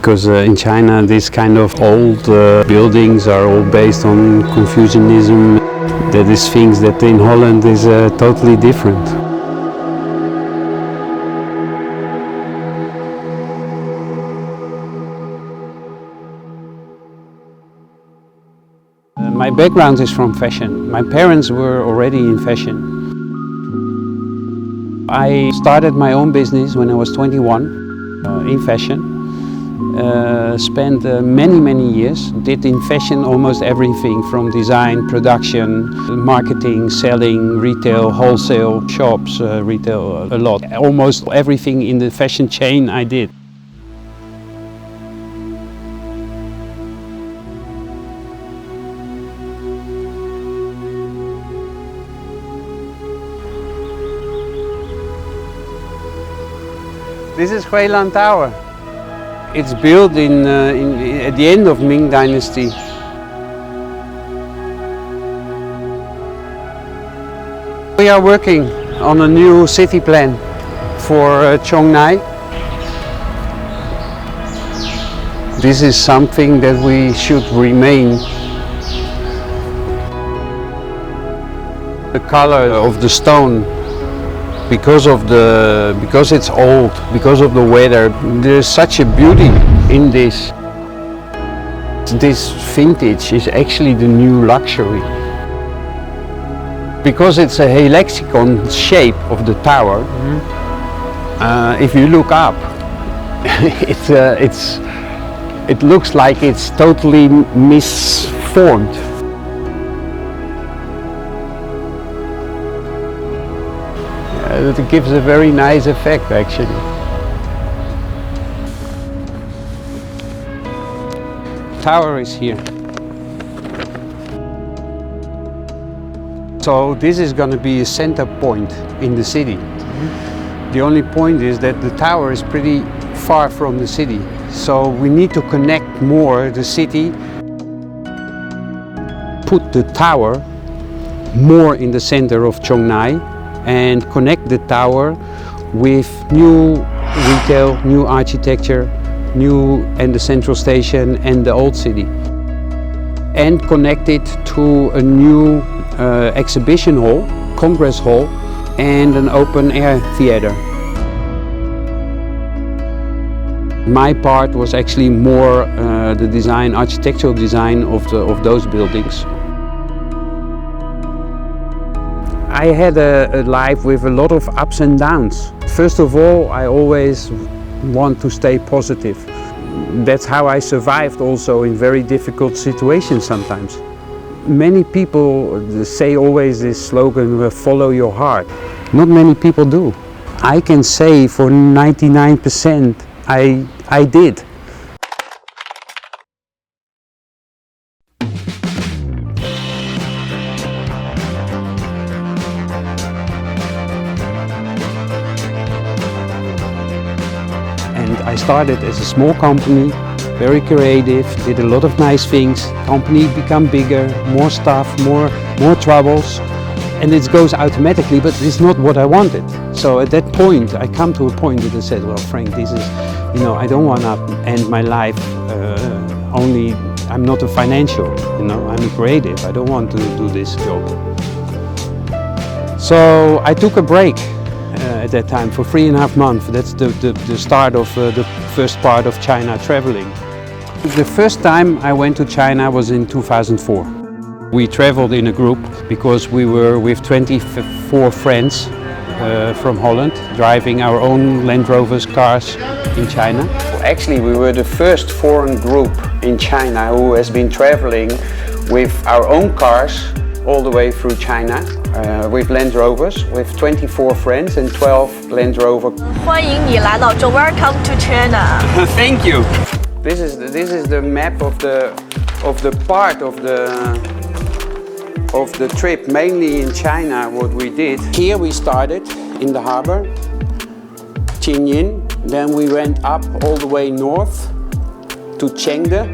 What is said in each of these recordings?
because in China this kind of old buildings are all based on Confucianism. That is things that in Holland is totally different. My background is from fashion. My parents were already in fashion. I started my own business when I was 21 in fashion. Spent many years, did in fashion almost everything from design, production, marketing, selling, retail, wholesale, shops, retail, a lot. Almost everything in the fashion chain I did. This is Huilan Tower. It's built at the end of Ming Dynasty. We are working on a new city plan for Chongnai. This is something that we should remain. The color of the stone. Because it's old, because of the weather, there's such a beauty in this. This vintage is actually the new luxury. Because it's a hexagon shape of the tower, if you look up, it looks like it's totally misformed. It gives a very nice effect actually. Tower is here. So this is going to be a center point in the city. The only point is that the tower is pretty far from the city. So we need to connect more the city. Put the tower more in the center of Chongnai and connect the tower with new retail, new architecture, and the central station and the old city. And connect it to a new exhibition hall, congress hall, and an open air theater. My part was actually more the design, architectural design of those buildings. I had a life with a lot of ups and downs. First of all, I always want to stay positive. That's how I survived also in very difficult situations sometimes. Many people say always this slogan, follow your heart. Not many people do. I can say for 99% I did. I started as a small company, very creative, did a lot of nice things. Company become bigger, more stuff, more troubles, and it goes automatically, but it's not what I wanted. So at that point, I come to a point that I said, well, Frank, this is, I don't want to end my life only, I'm not a financial, I'm a creative. I don't want to do this job. So I took a break. At that time for 3.5 months. That's the start of the first part of China traveling. The first time I went to China was in 2004. We traveled in a group because we were with 24 friends from Holland, driving our own Land Rovers cars in China. Actually, we were the first foreign group in China who has been traveling with our own cars all the way through China. With Land Rovers, with 24 friends and 12 Land Rover. 欢迎你来到中 Welcome to China. Thank you. This is the map of the part of the trip, mainly in China. What we did here, we started in the harbor, Qinyin. Then we went up all the way north to Chengdu.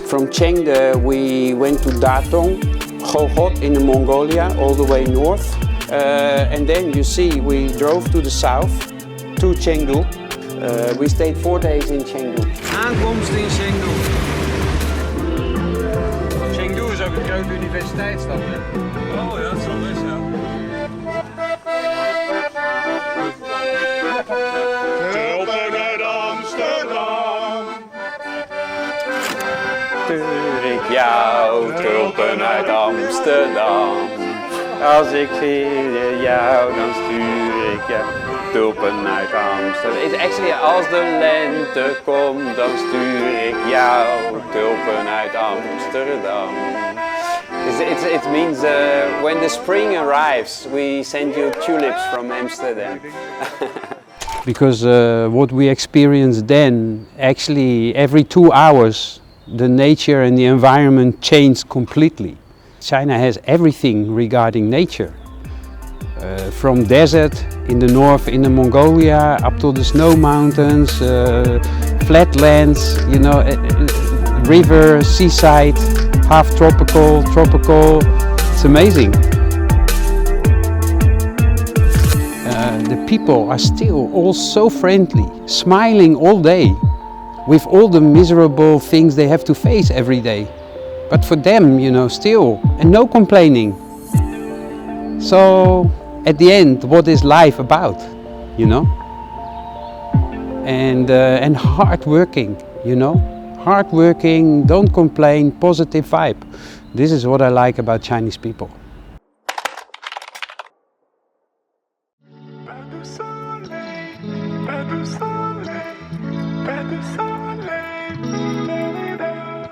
From Chengdu, we went to Datong. Hohhot in Mongolia, all the way north. And then you see we drove to the south, to Chengdu. We stayed 4 days in Chengdu. Aankomst in Chengdu. Chengdu is ook een grote universiteitsstad. Oh ja, dat is wel best, ja. Tulpen uit Amsterdam. Stuur ik jou, tulpen uit Amsterdam. Als ik zie jou, dan stuur ik jou tulpen uit Amsterdam. It's actually, als de lente komt, dan stuur ik jou tulpen uit Amsterdam. It means when the spring arrives, we send you tulips from Amsterdam. Because what we experienced then, actually every 2 hours, the nature and the environment changed completely. China has everything regarding nature. From desert in the north, in the Mongolia, up to the snow mountains, flatlands, you know, river, seaside, half tropical, tropical. It's amazing. The people are still all so friendly, smiling all day, with all the miserable things they have to face every day. But for them, you know, still, and no complaining. So, at the end, what is life about, you know? And hard working, you know? Hard working, don't complain, positive vibe. This is what I like about Chinese people.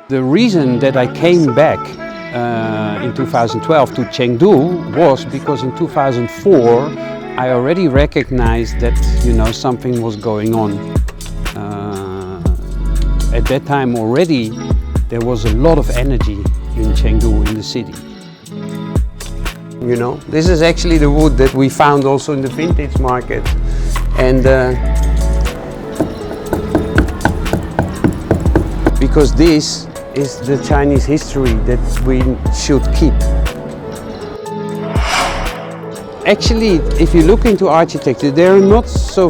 The reason that I came back in 2012 to Chengdu was because in 2004 I already recognized that, you know, something was going on. At that time already there was a lot of energy in Chengdu, in the city. You know, this is actually the wood that we found also in the vintage market. And because this is the Chinese history that we should keep. Actually, if you look into architecture, there are not so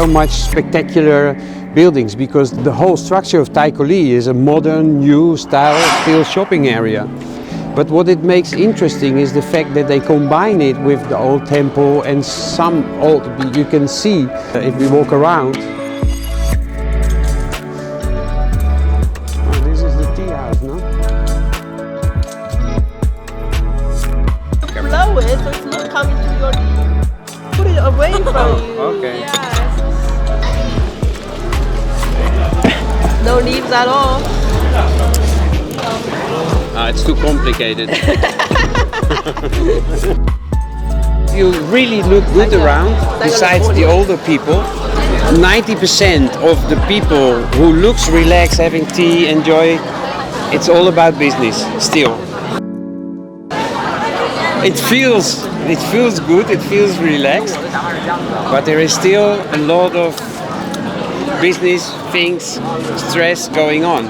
much spectacular buildings, because the whole structure of Taikoo Li is a modern, new style steel shopping area. But what it makes interesting is the fact that they combine it with the old temple and some old, you can see if we walk around. Oh, this is the tea house, no? Blow it so it's not coming to your. Put it away from you. Okay. Yes. No leaves at all. It's too complicated. You really look good around, besides the older people. 90% of the people who looks relaxed, having tea, enjoy, it's all about business, still. It feels good, it feels relaxed, but there is still a lot of business things, stress going on.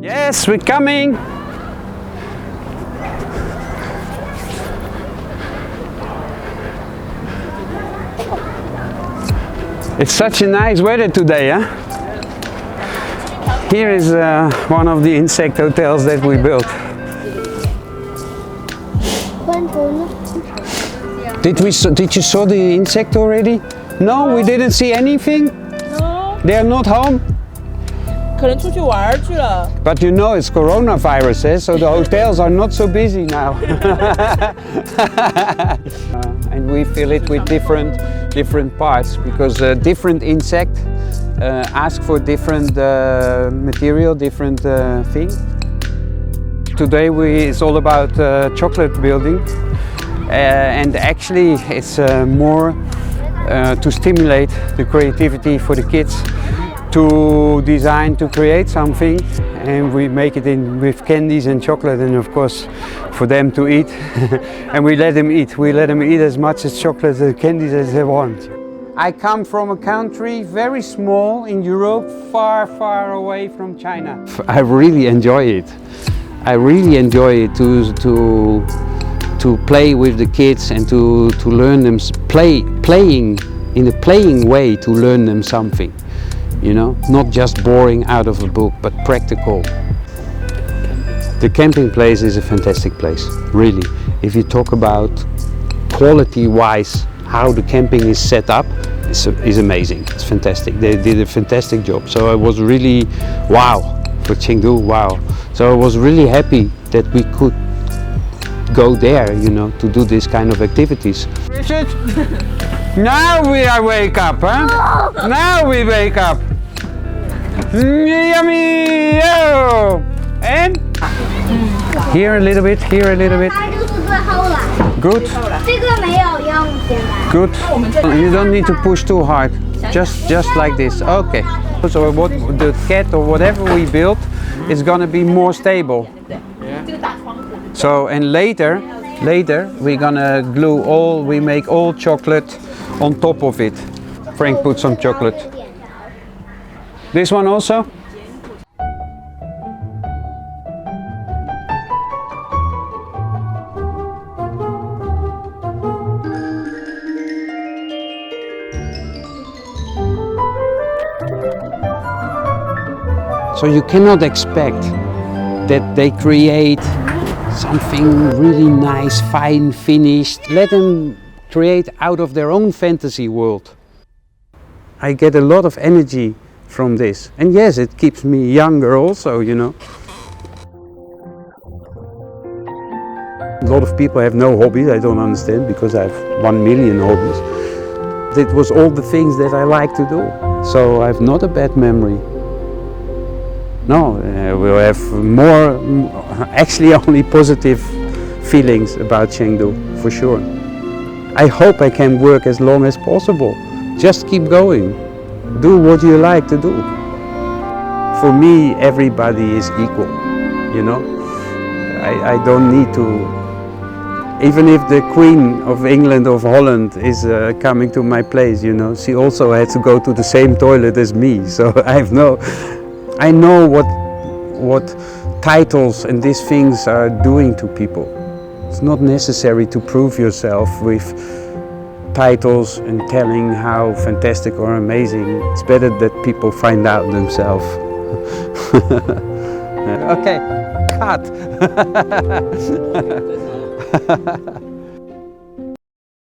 Yes, we're coming. It's such a nice weather today, huh? Here is one of the insect hotels that we built. Did you saw the insect already? No, we didn't see anything. No. They are not home. 可能出去玩去了。 But you know it's coronavirus, eh? So the hotels are not so busy now. And we fill it with different parts, because different insect ask for different material, different thing. Today it's all about chocolate building, and actually it's more to stimulate the creativity for the kids, to design, to create something, and we make it in with candies and chocolate, and of course for them to eat. And we let them eat. We let them eat as much as chocolate and candies as they want. I come from a country very small in Europe, far, far away from China. I really enjoy it. I really enjoy it to play with the kids and to learn them playing in a playing way, to learn them something. You know, not just boring out of a book, but practical. The camping place is a fantastic place, really. If you talk about quality-wise, how the camping is set up, is amazing. It's fantastic. They did a fantastic job. So I was really, wow, for Chengdu, wow. So I was really happy that we could go there, you know, to do this kind of activities. Richard, now we wake up, huh? Now we wake up. Yummy! Oh. And here a little bit, here a little bit. Good. Good. You don't need to push too hard. Just like this. Okay. So what the cat or whatever we build is gonna be more stable. So and later we're gonna glue we make all chocolate on top of it. Frank put some chocolate. This one also? So you cannot expect that they create something really nice, fine, finished. Let them create out of their own fantasy world. I get a lot of energy from this. And yes, it keeps me younger also, you know. A lot of people have no hobbies, I don't understand, because I have 1 million hobbies. It was all the things that I like to do. So I have not a bad memory. No, we'll have more, actually only positive feelings about Chengdu, for sure. I hope I can work as long as possible. Just keep going. Do what you like to do. For me, everybody is equal, you know. I don't need to, even if the Queen of England, of Holland is coming to my place, you know, she also had to go to the same toilet as me. So I know what titles and these things are doing to people. It's not necessary to prove yourself with titles and telling how fantastic or amazing. It's better that people find out themselves. Okay, cut.